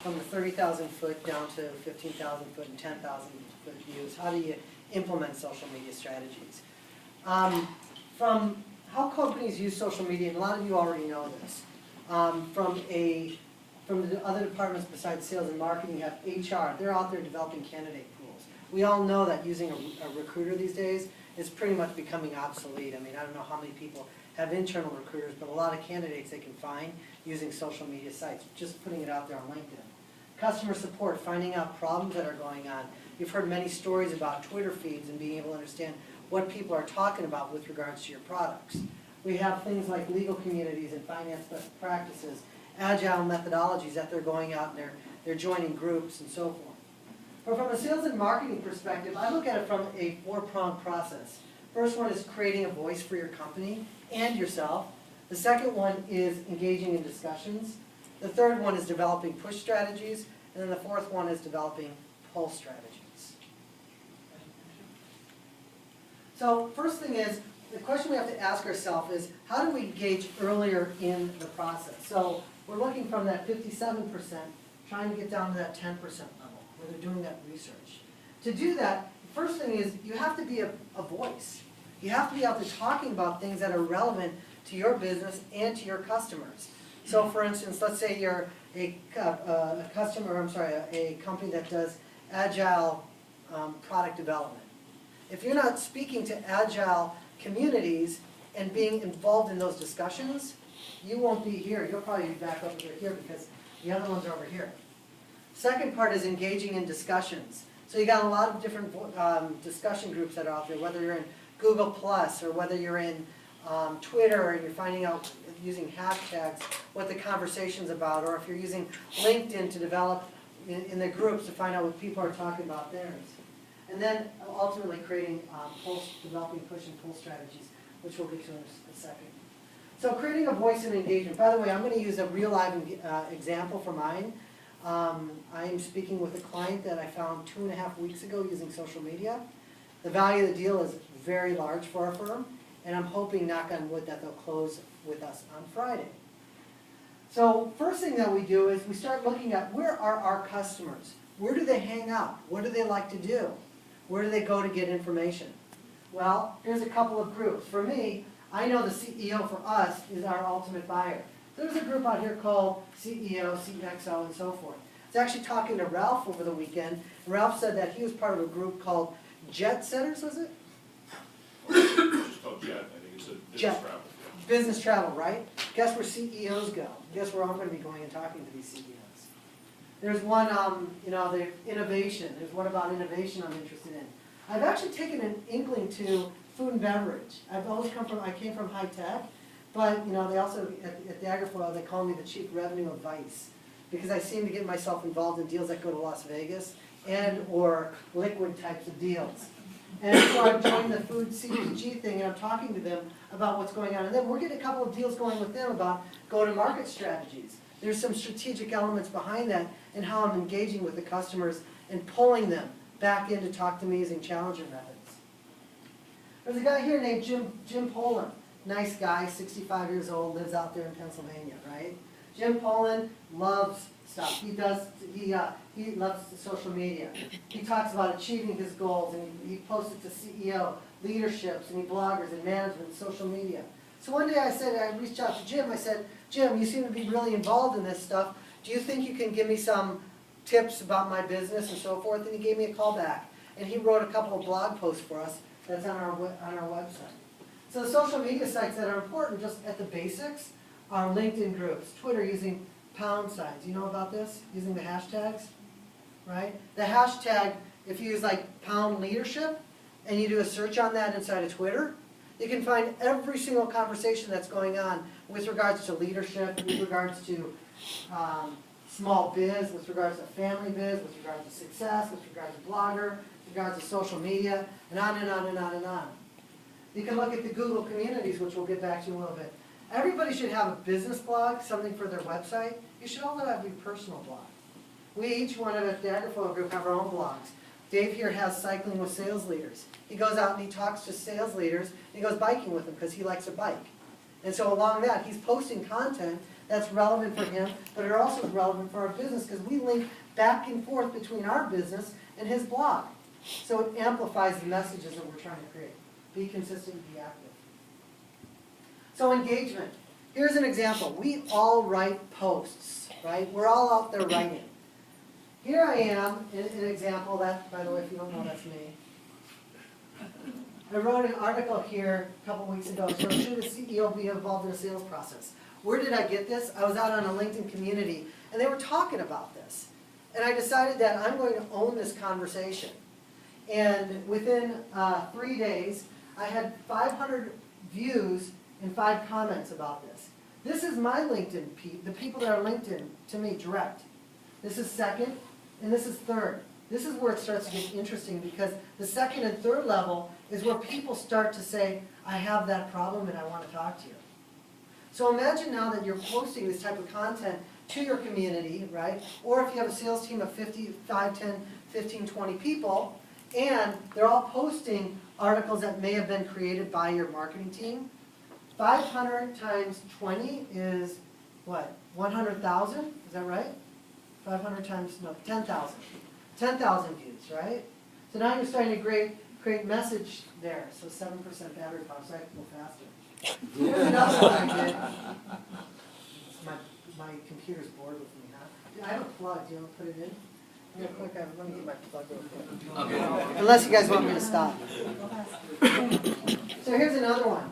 from the 30,000 foot down to 15,000 foot and 10,000 foot views? How do you implement social media strategies? From how companies use social media, and a lot of you already know this, from the other departments besides sales and marketing, you have HR. They're out there developing candidate pools. We all know that using a recruiter these days is pretty much becoming obsolete. I mean, I don't know how many people have internal recruiters, but a lot of candidates they can find using social media sites, just putting it out there on LinkedIn. Customer support, finding out problems that are going on. You've heard many stories about Twitter feeds and being able to understand what people are talking about with regards to your products. We have things like legal communities and finance best practices, agile methodologies that they're going out and they're joining groups and so forth. But from a sales and marketing perspective, I look at it from a four-pronged process. First one is creating a voice for your company and yourself. The second one is engaging in discussions. The third one is developing push strategies. And then the fourth one is developing pull strategies. So first thing is, the question we have to ask ourselves is, how do we engage earlier in the process? So we're looking from that 57%, trying to get down to that 10% level, where they're doing that research. To do that, the first thing is you have to be a voice. You have to be out there talking about things that are relevant to your business and to your customers. So for instance, let's say you're a company that does agile product development. If you're not speaking to agile communities and being involved in those discussions, you won't be here. You'll probably be back over here because the other ones are over here. Second part is engaging in discussions. So you got a lot of different discussion groups that are out there, whether you're in Google Plus or whether you're in Twitter and you're finding out using hashtags what the conversation's about, or if you're using LinkedIn to develop in the groups to find out what people are talking about theirs. And then ultimately creating developing push and pull strategies, which we'll get to in a second. So creating a voice and engagement. By the way, I'm going to use a real live example for mine. I am speaking with a client that I found 2.5 weeks ago using social media. The value of the deal is very large for our firm, and I'm hoping, knock on wood, that they'll close with us on Friday. So first thing that we do is we start looking at where are our customers? Where do they hang out? What do they like to do? Where do they go to get information? Well, here's a couple of groups. For me, I know the CEO for us is our ultimate buyer. There's a group out here called CEO, CXO, and so forth. I was actually talking to Ralph over the weekend, and Ralph said that he was part of a group called Jet Setters, was it? It's called Jet. I think it's a business travel. Business travel, right? Guess where CEOs go? Guess where I'm going to be going and talking to these CEOs? There's one, the innovation. There's one about innovation I'm interested in. I've actually taken an inkling to food and beverage. I came from high tech, but they also, at DaggerFoil, they call me the chief revenue of Vice, because I seem to get myself involved in deals that go to Las Vegas and or liquid types of deals. And so I've joined the food CPG thing, and I'm talking to them about what's going on. And then we're getting a couple of deals going with them about go-to-market strategies. There's some strategic elements behind that and how I'm engaging with the customers and pulling them back in to talk to me using challenger methods. There's a guy here named Jim Poland. Nice guy, 65 years old, lives out there in Pennsylvania, right? Jim Poland loves stuff. He loves social media. He talks about achieving his goals, and he posts it to CEO, leaderships, and bloggers and management, social media. So one day I reached out to Jim. I said, Jim, you seem to be really involved in this stuff. Do you think you can give me some tips about my business and so forth? And he gave me a call back. And he wrote a couple of blog posts for us that's on our website. So the social media sites that are important just at the basics are LinkedIn groups, Twitter using pound signs. You know about this? Using the hashtags, right? The hashtag, if you use like pound leadership and you do a search on that inside of Twitter, you can find every single conversation that's going on with regards to leadership, with regards to small biz, with regards to family biz, with regards to success, with regards to blogger, with regards to social media, and on and on and on and on. You can look at the Google communities, which we'll get back to in a little bit. Everybody should have a business blog, something for their website. You should also have your personal blog. We each one of us, the DaggerFoil group, have our own blogs. Dave here has Cycling with Sales Leaders. He goes out and he talks to sales leaders, and he goes biking with them because he likes a bike. And so along that, he's posting content that's relevant for him, but it also is relevant for our business because we link back and forth between our business and his blog. So it amplifies the messages that we're trying to create. Be consistent, be active. So engagement. Here's an example. We all write posts, right? We're all out there writing. Here I am in an example that, by the way, if you don't know, that's me. I wrote an article here a couple weeks ago. So should a CEO be involved in a sales process? Where did I get this? I was out on a LinkedIn community, and they were talking about this. And I decided that I'm going to own this conversation. And within 3 days, I had 500 views and 5 comments about this. This is my LinkedIn, the people that are linked in to me direct. This is second, and this is third. This is where it starts to get interesting because the second and third level is where people start to say, I have that problem and I want to talk to you. So imagine now that you're posting this type of content to your community, right? Or if you have a sales team of 50, 5, 10, 15, 20 people, and they're all posting articles that may have been created by your marketing team, 500 times 20 is what? 100,000? Is that right? 500 times, no, 10,000. 10,000 views, right? So now you're starting to create message there. So 7% battery power, so I can go faster. Here's another one I did. My computer's bored with me, huh? I have a plug. Do you want to put it in? Real quick, let me get my plug real quick. Okay. Unless you guys want me to stop. So here's another one.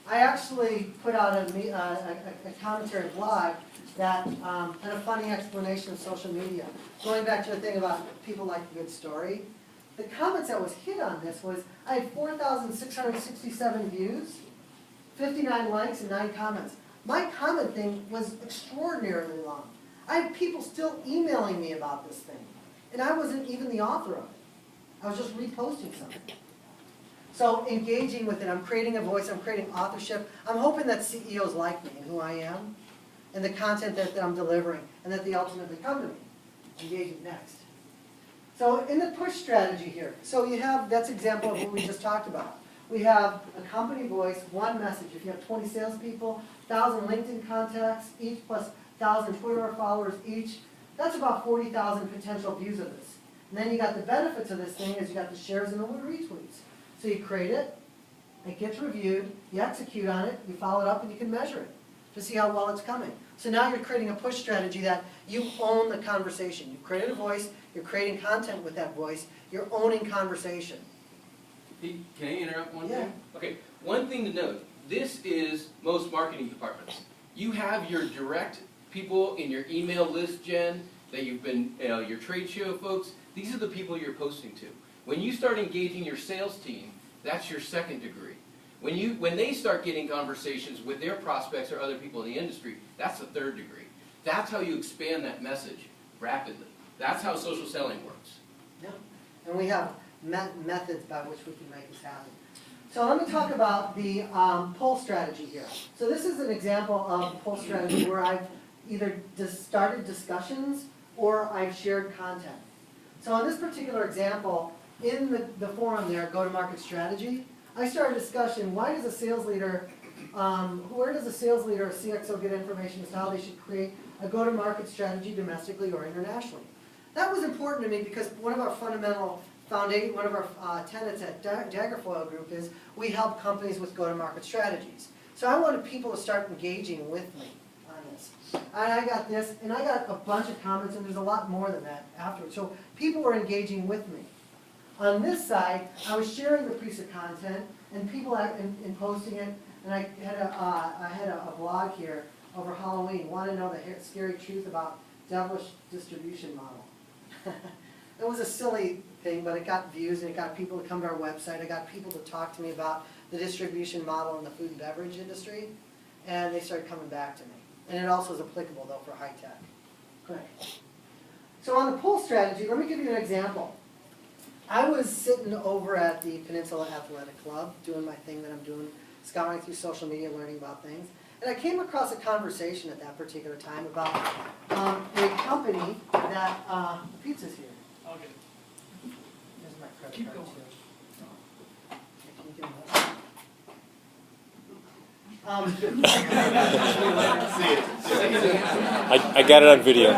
I actually put out a commentary blog that had a funny explanation of social media. Going back to the thing about people like a good story, the comments that was hit on this was, I had 4,667 views, 59 likes, and 9 comments. My comment thing was extraordinarily long. I had people still emailing me about this thing, and I wasn't even the author of it. I was just reposting something. So engaging with it, I'm creating a voice, I'm creating authorship. I'm hoping that CEOs like me and who I am, and the content that I'm delivering, and that they ultimately come to me. Engaging next. So in the push strategy here, so you have, that's an example of what we just talked about. We have a company voice, one message. If you have 20 salespeople, 1,000 LinkedIn contacts each, plus 1,000 Twitter followers each, that's about 40,000 potential views of this. And then you got the benefits of this thing is you got the shares and the retweets. So you create it, it gets reviewed, you execute on it, you follow it up, and you can measure it to see how well it's coming. So now you're creating a push strategy that you own the conversation. You've created a voice, you're creating content with that voice, you're owning conversation. Can I interrupt one Yeah. thing? Okay, one thing to note, this is most marketing departments. You have your direct people in your email list, Jen, that you've been, your trade show folks, these are the people you're posting to. When you start engaging your sales team, that's your second degree. When they start getting conversations with their prospects or other people in the industry, that's the third degree. That's how you expand that message rapidly. That's how social selling works. Yeah. And we have methods by which we can make this happen. So let me talk about the pull strategy here. So this is an example of a pull strategy where I've either started discussions or I've shared content. So in this particular example, in the forum there, go-to-market strategy, I started a discussion, why does a sales leader, where does a sales leader or CXO get information as to how they should create a go-to-market strategy domestically or internationally? That was important to me because one of our fundamental foundation, one of our tenets at DaggerFoil Group is we help companies with go-to-market strategies. So I wanted people to start engaging with me on this. And I got this, and I got a bunch of comments, and there's a lot more than that afterwards. So people were engaging with me. On this side, I was sharing the piece of content, and people in posting it, and I had a blog here over Halloween. Want to know the scary truth about devilish distribution model? It was a silly thing, but it got views, and it got people to come to our website. I got people to talk to me about the distribution model in the food and beverage industry, and they started coming back to me. And it also is applicable, though, for high tech. Great. So on the pull strategy, let me give you an example. I was sitting over at the Peninsula Athletic Club, doing my thing that I'm doing, scouring through social media, learning about things. And I came across a conversation at that particular time about a company that, the pizza's here. Okay. Here's my credit Keep card going. too. Can you give me that? I got it on video.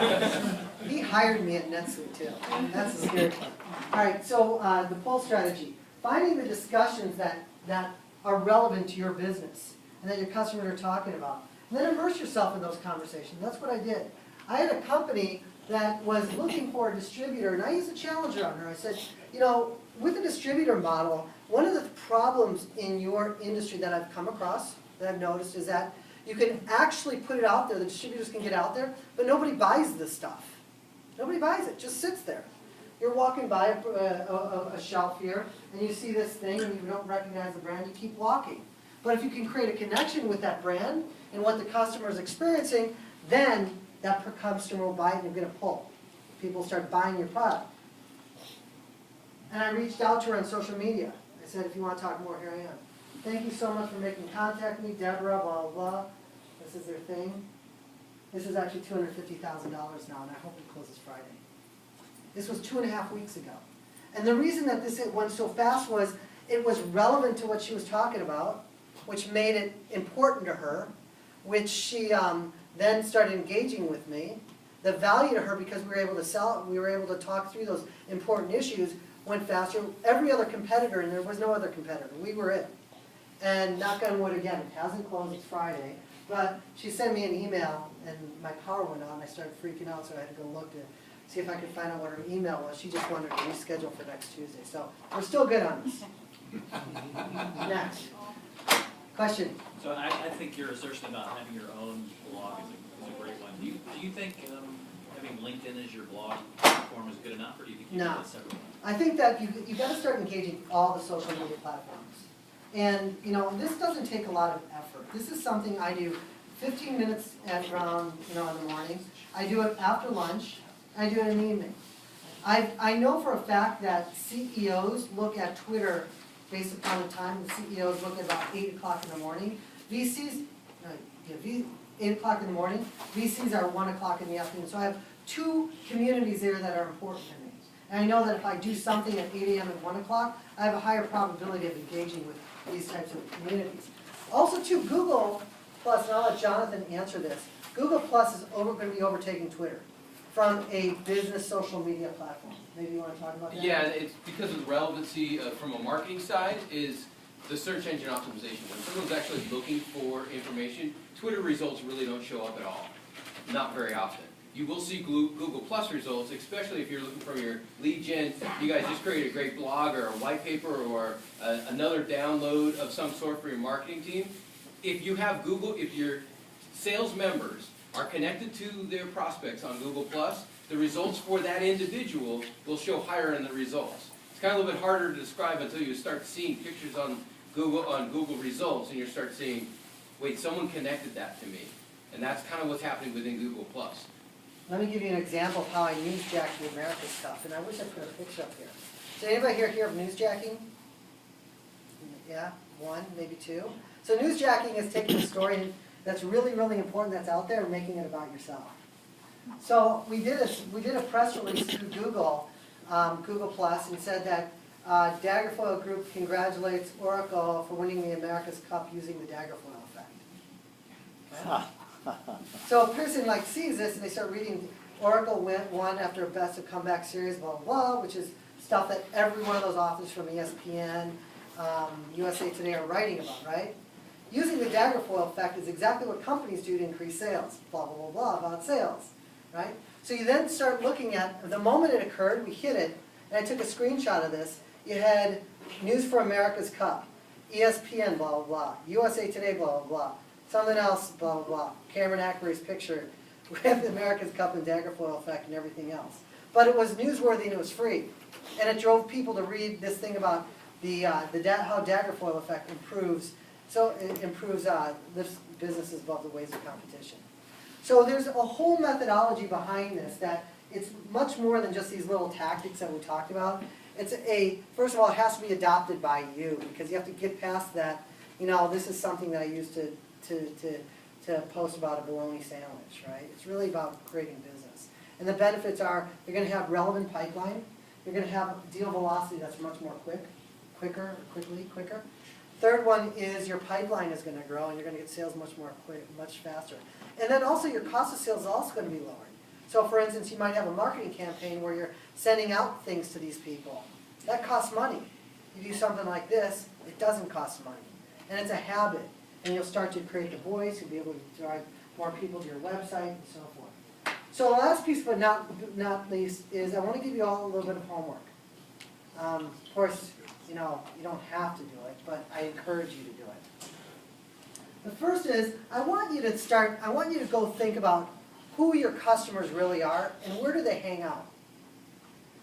He hired me at NetSuite too. That's the scary part. All right, so the poll strategy. Finding the discussions that are relevant to your business and that your customers are talking about. And then immerse yourself in those conversations. That's what I did. I had a company that was looking for a distributor, and I used a challenger on her. I said, you know, with the distributor model, one of the problems in your industry that I've come across, that I've noticed, is that you can actually put it out there, the distributors can get out there, but nobody buys this stuff. Nobody buys it, it just sits there. You're walking by a shelf here, and you see this thing, and you don't recognize the brand, you keep walking. But if you can create a connection with that brand and what the customer is experiencing, then that customer will buy it and you're going to pull. People start buying your product. And I reached out to her on social media. I said, if you want to talk more, here I am. Thank you so much for making contact with me, Deborah, blah, blah, blah. This is their thing. This is actually $250,000 now, and I hope it closes Friday. This was 2.5 weeks ago. And the reason that this went so fast was it was relevant to what she was talking about, which made it important to her, which she then started engaging with me. The value to her, because we were able to sell it, we were able to talk through those important issues, went faster. Every other competitor, and there was no other competitor, we were it. And knock on wood again, it hasn't closed, it's Friday, but she sent me an email and my power went on, I started freaking out, so I had to go look to see if I could find out what her email was. She just wanted to reschedule for next Tuesday, so we're still good on this. Next. Question? So I think your assertion about having your own blog is a great one. Do you think having LinkedIn as your blog platform is good enough, or do you think you need a separate one? I think that you got to start engaging all the social media platforms. And, you know, this doesn't take a lot of effort. This is something I do 15 minutes at around, in the morning. I do it after lunch. I do it in the evening. I know for a fact that CEOs look at Twitter based upon the time. The CEOs look at about 8 o'clock in the morning. VCs, 8 o'clock in the morning. VCs are 1 o'clock in the afternoon. So I have two communities there that are important to me. And I know that if I do something at 8 a.m. and 1 o'clock, I have a higher probability of engaging with these types of communities. Also, too, Google Plus, and I'll let Jonathan answer this, Google Plus is going to be overtaking Twitter from a business social media platform. Maybe you want to talk about that? Yeah, it's because of the relevancy from a marketing side is the search engine optimization. When someone's actually looking for information, Twitter results really don't show up at all. Not very often. You will see Google Plus results, especially if you're looking for your lead gen. You guys just create a great blog or a white paper or another download of some sort for your marketing team. If you have Google, if your sales members are connected to their prospects on Google Plus, the results for that individual will show higher in the results. It's kind of a little bit harder to describe until you start seeing pictures on Google results and you start seeing, wait, someone connected that to me. And that's kind of what's happening within Google Plus. Let me give you an example of how I newsjack the America's stuff, and I wish I put a picture up here. So anybody here hear of newsjacking? Yeah, one, maybe two. So newsjacking is taking a story that's really, really important that's out there and making it about yourself. So we did a press release through Google, Google Plus, and said that DaggerFoil Group congratulates Oracle for winning the America's Cup using the DaggerFoil effect. Okay? So a person sees this and they start reading Oracle won after a best of comeback series, blah, blah, blah, which is stuff that every one of those authors from ESPN, USA Today are writing about, right? Using the DaggerFoil effect is exactly what companies do to increase sales, blah, blah, blah, blah, about sales, right? So you then start looking at, the moment it occurred, we hit it, and I took a screenshot of this. You had News for America's Cup, ESPN, blah, blah, blah, USA Today, blah, blah, blah. Something else, blah, blah, blah. Cameron Ackery's picture with the America's Cup and DaggerFoil effect and everything else. But it was newsworthy and it was free. And it drove people to read this thing about how DaggerFoil effect improves. So it improves, lifts businesses above the waves of competition. So there's a whole methodology behind this that it's much more than just these little tactics that we talked about. It's first of all, it has to be adopted by you because you have to get past that. This is something that I used to post about a bologna sandwich, right? It's really about creating business. And the benefits are you're going to have relevant pipeline. You're going to have deal velocity that's much more quicker. Third one is your pipeline is gonna grow and you're gonna get sales much more quick, much faster. And then also your cost of sales is also gonna be lowered. So for instance, you might have a marketing campaign where you're sending out things to these people. That costs money. You do something like this, it doesn't cost money. And it's a habit. And you'll start to create the voice, you'll be able to drive more people to your website and so forth. So the last piece, but not least, is I want to give you all a little bit of homework. Of course, you don't have to do it, but I encourage you to do it. The first is, I want you to go think about who your customers really are and where do they hang out?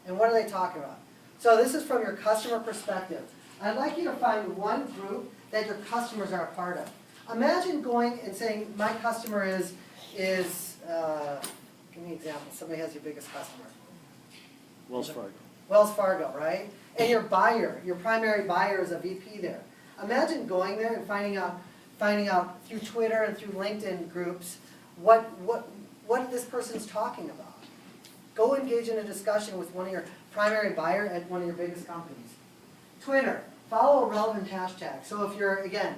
And what are they talking about? So this is from your customer perspective. I'd like you to find one group that your customers are a part of. Imagine going and saying, my customer is give me an example, somebody has your biggest customer. Wells Fargo. Wells Fargo, right? And your buyer, your primary buyer is a VP there. Imagine going there and finding out through Twitter and through LinkedIn groups what this person's talking about. Go engage in a discussion with one of your primary buyer at one of your biggest companies. Twitter, follow a relevant hashtag. So if you're, again,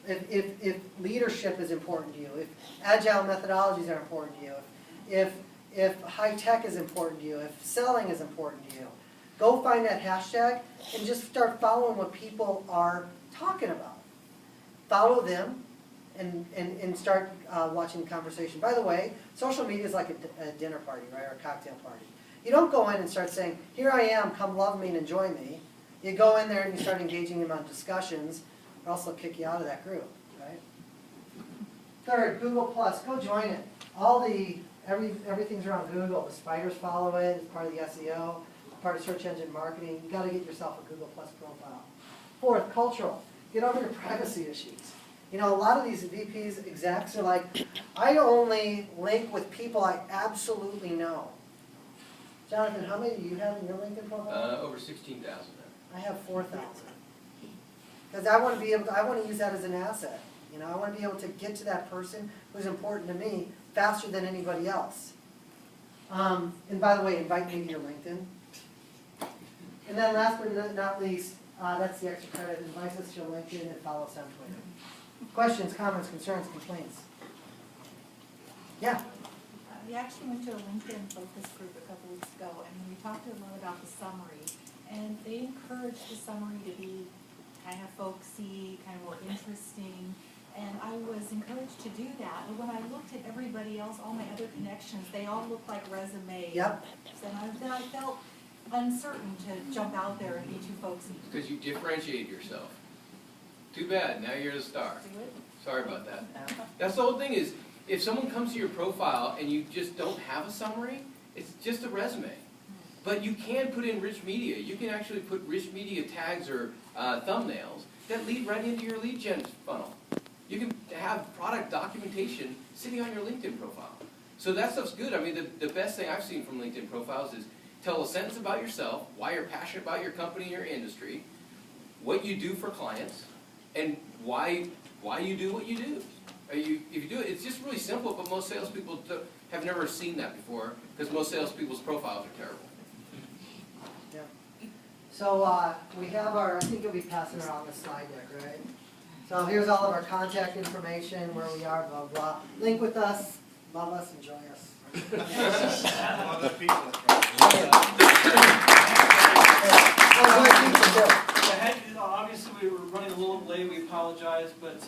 if leadership is important to you, if agile methodologies are important to you, if high tech is important to you, if selling is important to you, go find that hashtag and just start following what people are talking about. Follow them and start watching the conversation. By the way, social media is like a dinner party, right, or a cocktail party. You don't go in and start saying, here I am, come love me and enjoy me. You go in there and you start engaging them on discussions, or else they'll kick you out of that group, right? Third, Google+, go join it. Everything's around Google. The spiders follow it, it's part of the SEO, part of search engine marketing. You've got to get yourself a Google+ profile. Fourth, cultural. Get over your privacy issues. A lot of these VPs, execs are like, I only link with people I absolutely know. Jonathan, how many do you have in your LinkedIn profile? Over 16,000 now. I have 4,000. Because I want to use that as an asset. I want to be able to get to that person who's important to me faster than anybody else. And by the way, invite me to your LinkedIn. And then last but not least, that's the extra credit. Invite us to your LinkedIn and follow us on Twitter. Questions, comments, concerns, complaints? Yeah. We actually went to a LinkedIn focus group a couple weeks ago, and we talked a lot about the summary. And they encouraged the summary to be kind of folksy, kind of more interesting. And I was encouraged to do that. But when I looked at everybody else, all my other connections, they all looked like resumes. Yep. And then I felt uncertain to jump out there and be too folksy. Because you differentiate yourself. Too bad, now you're the star. Do it. Sorry about that. That's the whole thing is, if someone comes to your profile and you just don't have a summary, it's just a resume. But you can put in rich media. You can actually put rich media tags or thumbnails that lead right into your lead gen funnel. You can have product documentation sitting on your LinkedIn profile. So that stuff's good. I mean, the best thing I've seen from LinkedIn profiles is tell a sentence about yourself, why you're passionate about your company and your industry, what you do for clients, and why you do what you do. If you do it, it's just really simple, but most salespeople have never seen that before because most salespeople's profiles are terrible. Yeah. So we have I think you'll be passing around the slide deck, right? So here's all of our contact information, where we are, blah, blah. Link with us, love us, enjoy us. Other people. Oh, good people, too. Obviously, we were running a little late, we apologize, but